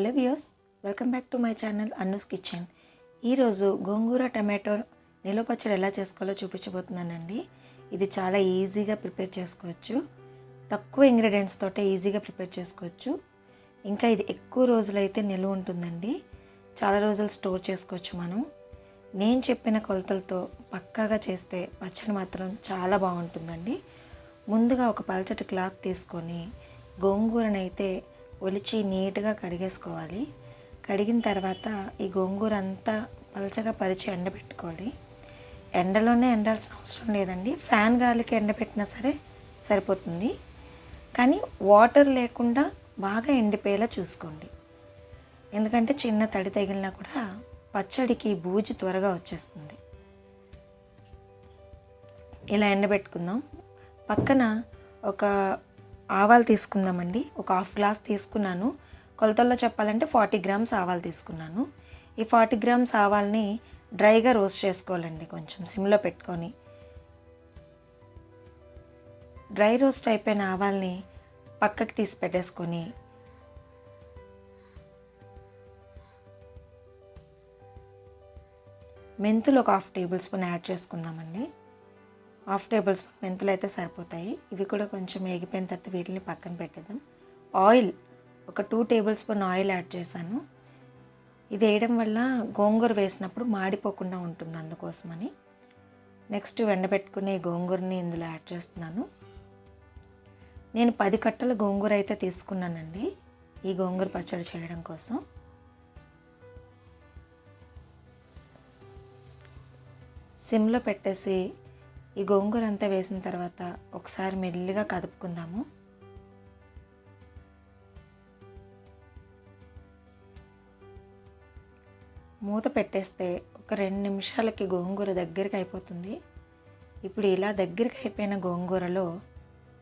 Hello viewers, welcome back to my channel Annu's kitchen. ఈరోజు gongura tomato నిల్వ పచ్చడి ఎలా చేసుకోవాలో చూపించబోతున్నానండి. ఇది చాలా ఈజీగా ప్రిపేర్ చేసుకోవచ్చు. తక్కువ ఇంగ్రీడియంట్స్ తోటే ఈజీగా ప్రిపేర్ చేసుకోవచ్చు. ఇంకా ఇది ఎక్కువ రోజులైతే నిల్వ ఉంటుందండి. చాలా రోజులు స్టోర్ చేసుకోవచ్చు మనం. నేను చెప్పిన కొలతలతో పక్కాగా చేస్తే పచ్చడి మాత్రం చాలా బాగుంటుందండి. ముందుగా ఒక పల్చటి క్లాత్ తీసుకొని గోంగూరనైతే ఒలిచి నీట్గా కడిగేసుకోవాలి. కడిగిన తర్వాత ఈ గోంగూర అంతా పలచగా పరిచి ఎండబెట్టుకోవాలి. ఎండలోనే ఎండాల్సిన అవసరం లేదండి, ఫ్యాన్ గాలికి ఎండబెట్టినా సరే సరిపోతుంది. కానీ వాటర్ లేకుండా బాగా ఎండిపోయేలా చూసుకోండి. ఎందుకంటే చిన్న తడి తగిలినా కూడా పచ్చడికి బూజు త్వరగా వచ్చేస్తుంది. ఇలా ఎండబెట్టుకుందాం. పక్కన ఒక ఆవాలు తీసుకుందామండి. ఒక హాఫ్ గ్లాస్ తీసుకున్నాను. కొలతల్లో చెప్పాలంటే 40 గ్రామ్స్ ఆవాలు తీసుకున్నాను. ఈ 40 గ్రామ్స్ ఆవాల్ని డ్రైగా రోస్ట్ చేసుకోవాలండి. కొంచెం సిమ్లో పెట్టుకొని డ్రై రోస్ట్ అయిపోయిన ఆవాల్ని పక్కకి తీసి పెట్టేసుకొని మెంతులు ఒక 1/2 టేబుల్ స్పూన్ యాడ్ చేసుకుందామండి. 1/2 టేబుల్ స్పూన్ మెంతులు అయితే సరిపోతాయి. ఇవి కూడా కొంచెం వేగిపోయిన తర్వాత వీటిని పక్కన పెట్టేద్దాం. ఆయిల్ ఒక 2 టేబుల్ స్పూన్ ఆయిల్ యాడ్ చేశాను. ఇది వేయడం వల్ల గోంగూర వేసినప్పుడు మాడిపోకుండా ఉంటుంది, అందుకోసమని. నెక్స్ట్ ఎండబెట్టుకునే గోంగూరని ఇందులో యాడ్ చేస్తున్నాను. నేను 10 కట్టల గోంగూర అయితే తీసుకున్నానండి ఈ గోంగూర పచ్చడి చేయడం కోసం. సిమ్లో పెట్టేసి ఈ గోంగూర అంతా వేసిన తర్వాత ఒకసారి మెల్లిగా కదుపుకుందాము. మూత పెట్టేస్తే ఒక 2 నిమిషాలకి గోంగూర దగ్గరికి అయిపోతుంది. ఇప్పుడు ఇలా దగ్గరికి అయిపోయిన గోంగూరలో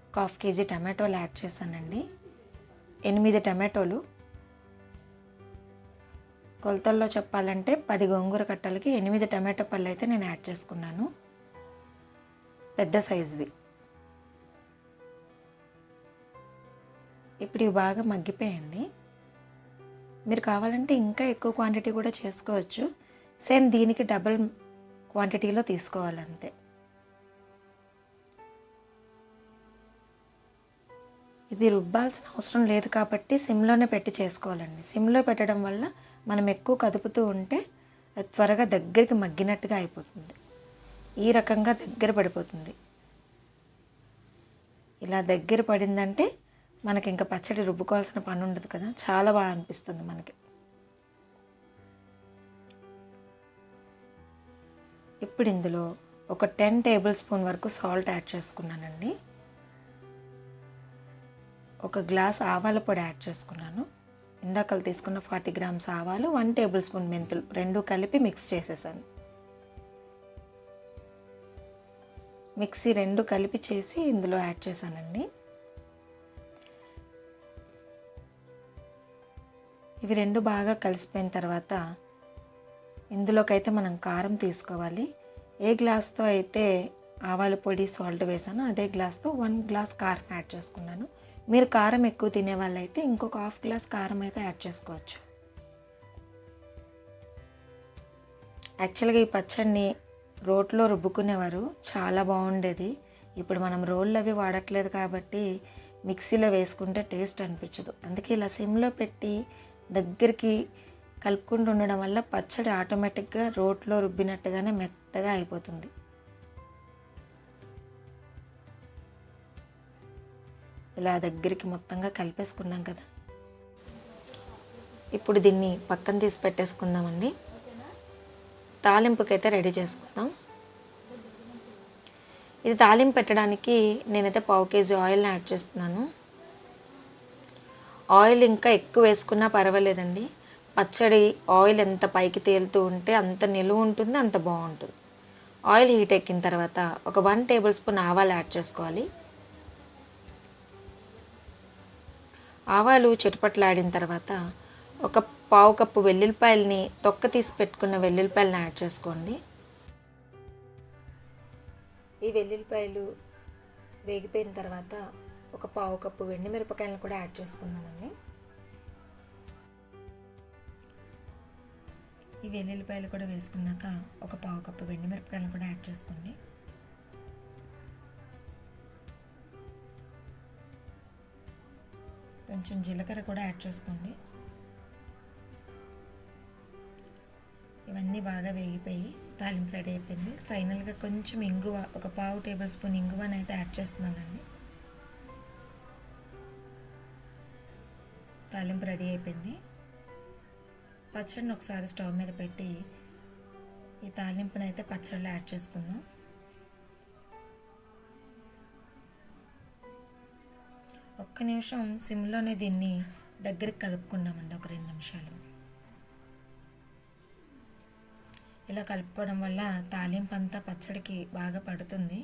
ఒక 1/2 కేజీ టమాటోలు యాడ్ చేశానండి. 8 టమాటోలు. కొలతల్లో చెప్పాలంటే 10 గోంగూర కట్టలకి 8 టమాటో పళ్ళు అయితే నేను యాడ్ చేసుకున్నాను, పెద్ద సైజువి. ఇప్పుడు ఇవి బాగా మగ్గిపోయండి. మీరు కావాలంటే ఇంకా ఎక్కువ క్వాంటిటీ కూడా చేసుకోవచ్చు. సేమ్ దీనికి డబుల్ క్వాంటిటీలో తీసుకోవాలంతే. ఇది రుబ్బాల్సిన అవసరం లేదు కాబట్టి సిమ్లోనే పెట్టి చేసుకోవాలండి. సిమ్లో పెట్టడం వల్ల మనం ఎక్కువ కదుపుతూ ఉంటే అది త్వరగా దగ్గరికి మగ్గినట్టుగా అయిపోతుంది. ఈ రకంగా దగ్గర పడిపోతుంది. ఇలా దగ్గర పడిందంటే మనకి ఇంకా పచ్చడి రుబ్బుకోవాల్సిన పని ఉండదు కదా, చాలా బాగా అనిపిస్తుంది మనకి. ఇప్పుడు ఇందులో ఒక 10 టేబుల్ స్పూన్ వరకు సాల్ట్ యాడ్ చేసుకున్నానండి. ఒక గ్లాస్ ఆవాల పొడి యాడ్ చేసుకున్నాను. ఇందాక తీసుకున్న 40 గ్రామ్స్ ఆవాలు, 1 టేబుల్ స్పూన్ మెంతులు, రెండు కలిపి మిక్స్ చేసేసాను. మిక్సీ రెండు కలిపి చేసి ఇందులో యాడ్ చేశానండి. ఇవి రెండు బాగా కలిసిపోయిన తర్వాత ఇందులోకైతే మనం కారం తీసుకోవాలి. ఏ గ్లాస్తో అయితే ఆవాల పొడి సాల్ట్ వేసానో అదే గ్లాస్తో 1 గ్లాస్ కారం యాడ్ చేసుకున్నాను. మీరు కారం ఎక్కువ తినే వాళ్ళైతే ఇంకొక 1/2 గ్లాస్ కారం అయితే యాడ్ చేసుకోవచ్చు. యాక్చువల్గా ఈ పచ్చడిని రోట్లో రుబ్బుకునేవారు, చాలా బాగుండేది. ఇప్పుడు మనం రోళ్ళు అవి వాడట్లేదు కాబట్టి మిక్సీలో వేసుకుంటే టేస్ట్ అనిపించదు. అందుకే ఇలా సిమ్లో పెట్టి దగ్గరికి కలుపుకుంటూ ఉండడం వల్ల పచ్చడి ఆటోమేటిక్గా రోట్లో రుబ్బినట్టుగానే మెత్తగా అయిపోతుంది. ఇలా దగ్గరికి మొత్తంగా కలిపేసుకున్నాం కదా. ఇప్పుడు దీన్ని పక్కన తీసి పెట్టేసుకుందామండి. తాలింపుకైతే రెడీ చేసుకుందాం. ఇది తాలింపు పెట్టడానికి నేనైతే 1/2 కేజీ ఆయిల్ని యాడ్ చేస్తున్నాను. ఆయిల్ ఇంకా ఎక్కువ వేసుకున్నా పర్వాలేదండి. పచ్చడి ఆయిల్ ఎంత పైకి తేలుతూ ఉంటే అంత నిలువ ఉంటుంది, అంత బాగుంటుంది. ఆయిల్ హీట్ ఎక్కిన తర్వాత ఒక 1 టేబుల్ స్పూన్ ఆవాలు యాడ్ చేసుకోవాలి. ఆవాలు చిటపట్లాడిన తర్వాత ఒక 1/2 కప్పు వెల్లుల్లిపాయలని, తొక్క తీసి పెట్టుకున్న వెల్లుల్లిపాయలని యాడ్ చేసుకోండి. ఈ వెల్లుల్లిపాయలు వేగిపోయిన తర్వాత 1 1/4 కప్పు ఎండుమిరపకాయలను కూడా యాడ్ చేసుకుందామండి. 1 1/2 కప్పు ఎండుమిరపకాయలు కూడా యాడ్ చేసుకున్న తర్వాత ఒక 1/2 కప్పు వెల్లుల్లిపాయలు వేగిపోయిన తర్వాత ఒక 1/4 కప్పు ఎండుమిరపకాయలను కూడా యాడ్ చేసుకుందామండి. 1 1/2 కప్పు వెల్లుల్లిపాయలు వేగిపోయిన తర్వాత ఒక 1/4 కప్పు వెల్లుల్లిపాయలను కూడా యాడ్ చేసుకున్నామండి. ఈ వెల్లుల్లిపాయలు కూడా వేసుకున్నాక ఒక పావు కప్పు ఎండుమిరపకాయలను కూడా యాడ్ చేసుకోండి. కొంచెం జీలకర్ర కూడా యాడ్ చేసుకోండి. ఇవన్నీ బాగా వేగిపోయి తాలింపు రెడీ అయిపోయింది. ఫైనల్గా కొంచెం ఇంగువ, ఒక పావు టేబుల్ స్పూన్ ఇంగువని అయితే యాడ్ చేస్తున్నానండి. తాలింపు రెడీ అయిపోయింది. పచ్చడిని ఒకసారి స్టవ్ మీద పెట్టి ఈ తాలింపుని అయితే పచ్చడిలో యాడ్ చేసుకుందాం. ఒక్క నిమిషం సిమ్లోనే దీన్ని దగ్గరికి కలుపుకున్నామండి, ఒక 2 నిమిషాలు. ఇలా కలుపుకోవడం వల్ల తాలింపు అంతా పచ్చడికి బాగా పడుతుంది.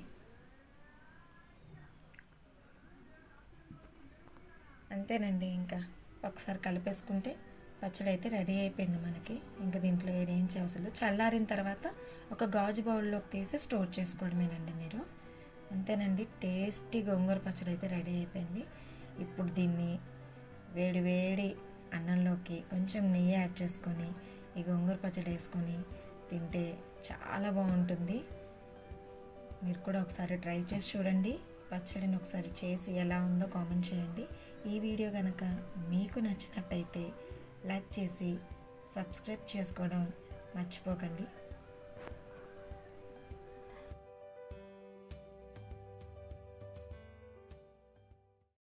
అంతేనండి, ఇంకా ఒకసారి కలిపేసుకుంటే పచ్చడి అయితే రెడీ అయిపోయింది మనకి. ఇంకా దీంట్లో వేరే ఏం అవసరం లేదు. చల్లారిన తర్వాత ఒక గాజు బౌల్లోకి తీసి స్టోర్ చేసుకోవడమేనండి మీరు. అంతేనండి, టేస్టీ గోంగూర పచ్చడి అయితే రెడీ అయిపోయింది. ఇప్పుడు దీన్ని వేడి వేడి అన్నంలోకి కొంచెం నెయ్యి యాడ్ చేసుకొని ఈ గోంగూర పచ్చడి వేసుకొని తింటే చాలా బాగుంటుంది. మీరు కూడా ఒకసారి ట్రై చేసి చూడండి. పచ్చడిని ఒకసారి చేసి ఎలా ఉందో కామెంట్ చేయండి. ఈ వీడియో కనుక మీకు నచ్చినట్టయితే లైక్ చేసి సబ్స్క్రైబ్ చేసుకోవడం మర్చిపోకండి.